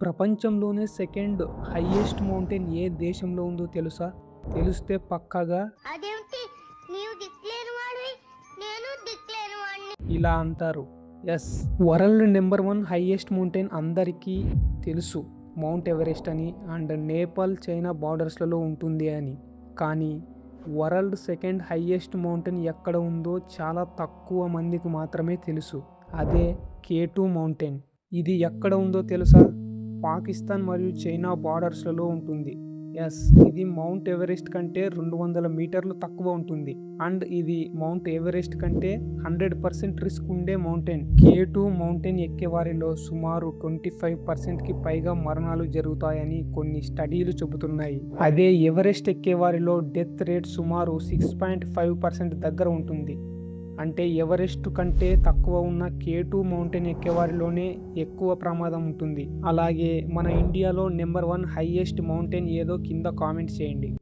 ప్రపంచంలోనే second highest mountain ఏ దేశంలో ఉందో తెలుసా? తెలిస్తే పక్కాగా అదేంటి నీవు దిక్కులేని వాడివి నేను దిక్కులేని వాడిని ఇలా అంటారు. Yes, world number 1 highest mountain అందరికీ తెలుసు, మౌంట్ ఎవరెస్ట్ అని. అండ్ నేపాల్ చైనా బార్డర్స్లలో ఉంటుంది అని. కానీ వరల్డ్ సెకండ్ హైయెస్ట్ మౌంటైన్ ఎక్కడ ఉందో చాలా తక్కువ మందికి మాత్రమే తెలుసు. అదే K2 మౌంటైన్. ఇది ఎక్కడ ఉందో తెలుసా? పాకిస్తాన్ మరియు చైనా బార్డర్స్లలో ఉంటుంది. ఎస్, ఇది మౌంట్ ఎవరెస్ట్ కంటే 200 మీటర్లు తక్కువ ఉంటుంది. అండ్ ఇది మౌంట్ ఎవరెస్ట్ కంటే 100% రిస్క్ ఉండే మౌంటైన్. K2 మౌంటైన్ ఎక్కేవారిలో సుమారు 25%కి పైగా మరణాలు జరుగుతాయని కొన్ని స్టడీలు చెబుతున్నాయి. అదే ఎవరెస్ట్ ఎక్కేవారిలో డెత్ రేట్ సుమారు 6.5% దగ్గర ఉంటుంది. అంటే ఎవరెస్ట్ కంటే తక్కువ ఉన్న K2 మౌంటైన్ ఎక్కేవారిలోనే ఎక్కువ ప్రమాదం ఉంటుంది. అలాగే మన ఇండియాలో నెంబర్ 1 హైయెస్ట్ మౌంటైన్ ఏదో కింద కామెంట్ చేయండి.